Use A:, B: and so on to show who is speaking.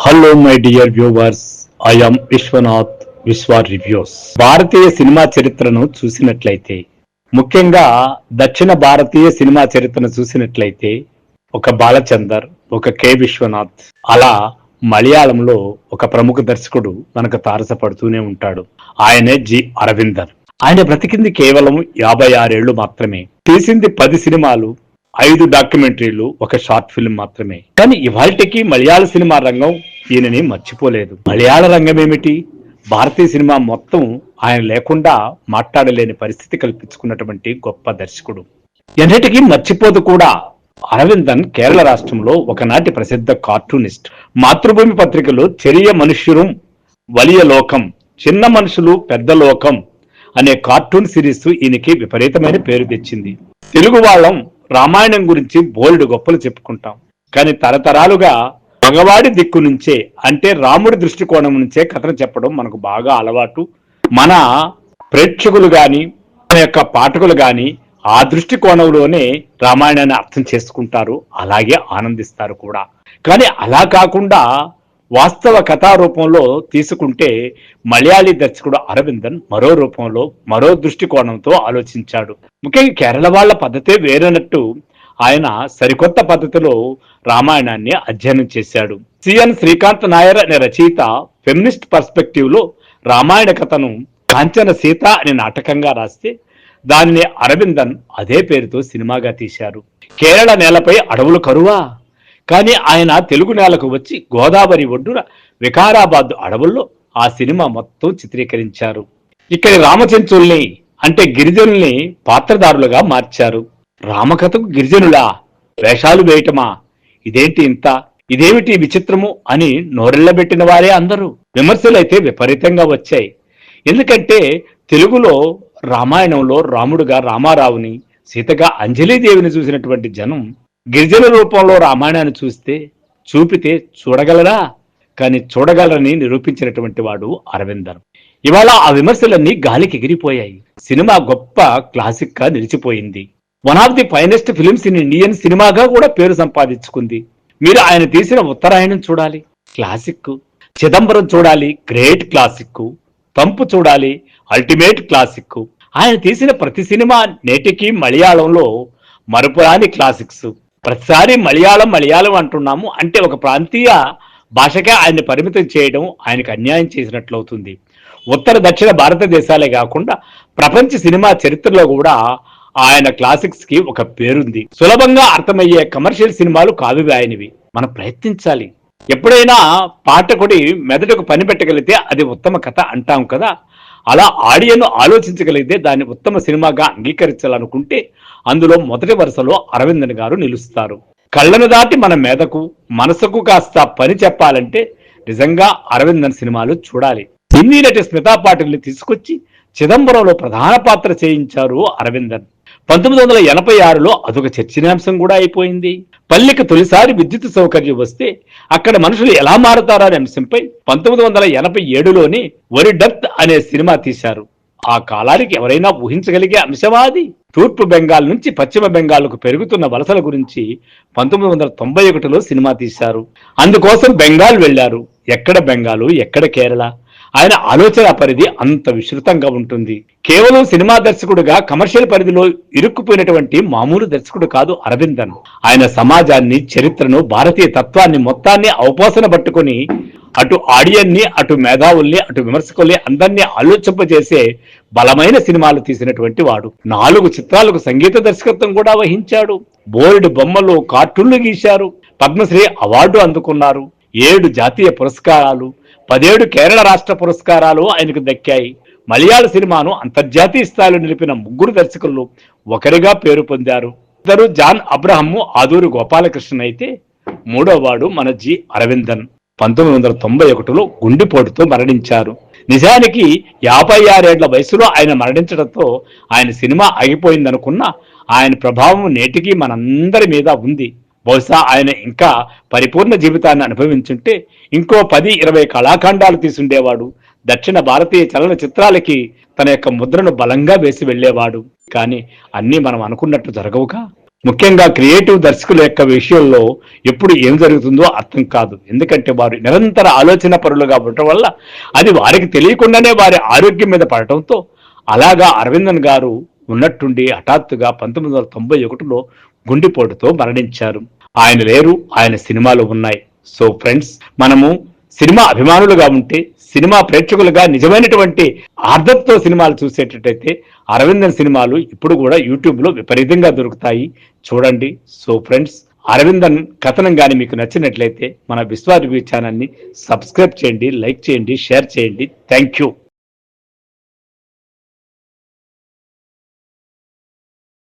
A: Hello my dear viewers, I am Vishwanath Vishwa reviews. Bharatiya cinema చరిత్రను చూసినట్లయితే, ముఖ్యంగా దక్షిణ భారతీయ సినిమా చరిత్రను చూసినట్లయితే ఒక బాలచందర్, ఒక కె విశ్వనాథ్, అలా మలయాళంలో ఒక ప్రముఖ దర్శకుడు మనకు తారసపడుతూనే ఉంటాడు. ఆయనే జి అరవిందన్. ఆయన బ్రతికింది కేవలం 56 ఏళ్లు మాత్రమే. తీసింది 10 సినిమాలు, 5 డాక్యుమెంటరీలు, ఒక షార్ట్ ఫిల్మ్ మాత్రమే. కానీ ఇవాళకి మలయాళ సినిమా రంగం ఈయనని మర్చిపోలేదు. మలయాళ రంగం ఏమిటి, భారతీయ సినిమా మొత్తం ఆయన లేకుండా మాట్లాడలేని పరిస్థితి కల్పించుకున్నటువంటి గొప్ప దర్శకుడు. ఎన్నిటికీ మర్చిపోదు కూడా. అరవిందన్ కేరళ రాష్ట్రంలో ఒకనాటి ప్రసిద్ధ కార్టూనిస్ట్. మాతృభూమి పత్రికలో చెరియ మనుష్యురం వలియ లోకం, చిన్న మనుషులు పెద్ద లోకం అనే కార్టూన్ సిరీస్ ఈయనకి విపరీతమైన పేరు తెచ్చింది. తెలుగు వాళ్ళం రామాయణం గురించి బోల్డ్ గొప్పలు చెప్పుకుంటాం. కానీ తరతరాలుగా మగవాడి దిక్కు నుంచే, అంటే రాముడి దృష్టికోణం నుంచే కథను చెప్పడం మనకు బాగా అలవాటు. మన ప్రేక్షకులు గాని, మన యొక్క పాఠకులు గాని ఆ దృష్టికోణంలోనే రామాయణాన్ని అర్థం చేసుకుంటారు, అలాగే ఆనందిస్తారు కూడా. కానీ అలా కాకుండా వాస్తవ కథా రూపంలో తీసుకుంటే మలయాళీ దర్శకుడు అరవిందన్ మరో రూపంలో, మరో దృష్టికోణంతో ఆలోచించాడు. ముఖ్యంగా కేరళ వాళ్ళ పద్ధతే వేరేనట్టు ఆయన సరికొత్త పద్ధతిలో రామాయణాన్ని అధ్యయనం చేశాడు. సిఎన్ శ్రీకాంత్ నాయర్ అనే రచయిత ఫెమినిస్ట్ పర్స్పెక్టివ్ లో రామాయణ కథను కాంచన సీత అనే నాటకంగా రాస్తే దానిని అరవిందన్ అదే పేరుతో సినిమాగా తీశారు. కేరళ నేలపై అడవులు కరువా, కానీ ఆయన తెలుగు నేలకు వచ్చి గోదావరి ఒడ్డున వికారాబాద్ అడవుల్లో ఆ సినిమా మొత్తం చిత్రీకరించారు. ఇక్కడి రామచెంచుల్ని, అంటే గిరిజనుల్ని పాత్రదారులుగా మార్చారు. రామకథకు గిరిజనులా వేషాలు వేయటమా, ఇదేంటి ఇంత, ఇదేమిటి విచిత్రము అని నోరెళ్లబెట్టిన వారే అందరూ. విమర్శలైతే విపరీతంగా వచ్చాయి. ఎందుకంటే తెలుగులో రామాయణంలో రాముడుగా రామారావుని, సీతగా అంజలీదేవిని చూసినటువంటి జనం గిరిజన రూపంలో రామాయణాన్ని చూపితే చూడగలరా? కానీ చూడగలరని నిరూపించినటువంటి వాడు అరవిందన్. ఇవాళ ఆ విమర్శలన్నీ గాలికి ఎగిరిపోయాయి. సినిమా గొప్ప క్లాసిక్ గా నిలిచిపోయింది. One of the finest films in Indian సినిమాగా కూడా పేరు సంపాదించుకుంది. మీరు ఆయన తీసిన ఉత్తరాయణం చూడాలి, క్లాసిక్. చిదంబరం చూడాలి, గ్రేట్ క్లాసిక్. తంపు చూడాలి, అల్టిమేట్ క్లాసిక్. ఆయన తీసిన ప్రతి సినిమా నేటికి మలయాళంలో మరపురాని క్లాసిక్స్. ప్రతిసారి మలయాళం అంటున్నాము అంటే ఒక ప్రాంతీయ భాషకే ఆయన్ని పరిమితం చేయడం ఆయనకు అన్యాయం చేసినట్లు అవుతుంది. ఉత్తర దక్షిణ భారతదేశాలే కాకుండా ప్రపంచ సినిమా చరిత్రలో కూడా ఆయన క్లాసిక్స్ కి ఒక పేరుంది. సులభంగా అర్థమయ్యే కమర్షియల్ సినిమాలు కావి ఆయనవి. మనం ప్రయత్నించాలి. ఎప్పుడైనా పాఠకుడి మెదడుకు పని పెట్టగలిగితే అది ఉత్తమ కథ అంటాం కదా, అలా ఆడియన్ను ఆలోచించగలిగితే దాన్ని ఉత్తమ సినిమాగా అంగీకరించాలనుకుంటే అందులో మొదటి వరుసలో అరవిందన్ గారు నిలుస్తారు. కళ్ళను దాటి మన మేధకు, మనసుకు కాస్త పని చెప్పాలంటే నిజంగా అరవిందన్ సినిమాలు చూడాలి. హిందీ నటి స్మితా పాటిల్ని తీసుకొచ్చి చిదంబరంలో ప్రధాన పాత్ర చేయించారు అరవిందన్. 1986లో అదొక చర్చనీయాంశం కూడా అయిపోయింది. పల్లెకి తొలిసారి విద్యుత్ సౌకర్యం వస్తే అక్కడ మనుషులు ఎలా మారుతారనే అంశంపై 1987లోని వరి డెత్ అనే సినిమా తీశారు. ఆ కాలానికి ఎవరైనా ఊహించగలిగే అంశవాది. తూర్పు బెంగాల్ నుంచి పశ్చిమ బెంగాల్కు పెరుగుతున్న వలసల గురించి 1991లో సినిమా తీశారు. అందుకోసం బెంగాల్ వెళ్లారు. ఎక్కడ బెంగాలు, ఎక్కడ కేరళ? ఆయన ఆలోచన పరిధి అంత విస్తృతంగా ఉంటుంది. కేవలం సినిమా దర్శకుడుగా కమర్షియల్ పరిధిలో ఇరుక్కుపోయినటువంటి మామూలు దర్శకుడు కాదు అరవిందన్. ఆయన సమాజాన్ని, చరిత్రను, భారతీయ తత్వాన్ని మొత్తాన్ని అవపోసన పట్టుకుని అటు ఆడియన్ని, అటు మేధావుల్ని, అటు విమర్శకుల్ని అందరినీ ఆలోచింపజేసే బలమైన సినిమాలు తీసినటువంటి వాడు. 4 చిత్రాలకు సంగీత దర్శకత్వం కూడా వహించాడు. బోల్డ్ బొమ్మలు, కార్టూన్లు గీశారు. పద్మశ్రీ అవార్డు అందుకున్నారు. 7 జాతీయ పురస్కారాలు, 17 కేరళ రాష్ట్ర పురస్కారాలు ఆయనకు దక్కాయి. మలయాళ సినిమాను అంతర్జాతీయ స్థాయిలో నిలిపిన 3 దర్శకులు ఒకరిగా పేరు పొందారు. ఇద్దరు జాన్ అబ్రహం, ఆదూరి గోపాలకృష్ణన్ అయితే 3వ వాడు మన జి అరవిందన్. 1991లో గుండెపోటుతో మరణించారు. నిజానికి 56 ఏళ్ల వయసులో ఆయన మరణించడంతో ఆయన సినిమా ఆగిపోయిందనుకున్నా ఆయన ప్రభావం నేటికి మనందరి మీద ఉంది. బహుశా ఆయన ఇంకా పరిపూర్ణ జీవితాన్ని అనుభవించుంటే ఇంకో 10-20 కళాఖండాలు తీసుండేవాడు. దక్షిణ భారతీయ చలన చిత్రాలకి తన యొక్క ముద్రను బలంగా వేసి వెళ్లేవాడు. కానీ అన్నీ మనం అనుకున్నట్టు జరగవుగా. ముఖ్యంగా క్రియేటివ్ దర్శకుల యొక్క విషయంలో ఎప్పుడు ఏం జరుగుతుందో అర్థం కాదు. ఎందుకంటే వారు నిరంతర ఆలోచన పరులుగా ఉండటం వల్ల అది వారికి తెలియకుండానే వారి ఆరోగ్యం మీద పడటంతో అలాగా అరవిందన్ గారు ఉన్నట్టుండి హఠాత్తుగా 1991లో గుండెపోటుతో మరణించారు. ఆయన లేరు, ఆయన సినిమాలు ఉన్నాయి. సో ఫ్రెండ్స్, మనము సినిమా అభిమానులుగా ఉంటే, సినిమా ప్రేక్షకులుగా నిజమైనటువంటి ఆర్దత్తో సినిమాలు చూసేటట్టయితే అరవిందన్ సినిమాలు ఇప్పుడు కూడా యూట్యూబ్ లో విపరీతంగా దొరుకుతాయి, చూడండి. సో ఫ్రెండ్స్, అరవిందన్ కథనం కానీ మీకు నచ్చినట్లయితే మన విశ్వ రివ్యూ ఛానల్ని సబ్స్క్రైబ్ చేయండి, లైక్ చేయండి, షేర్ చేయండి. Thank you.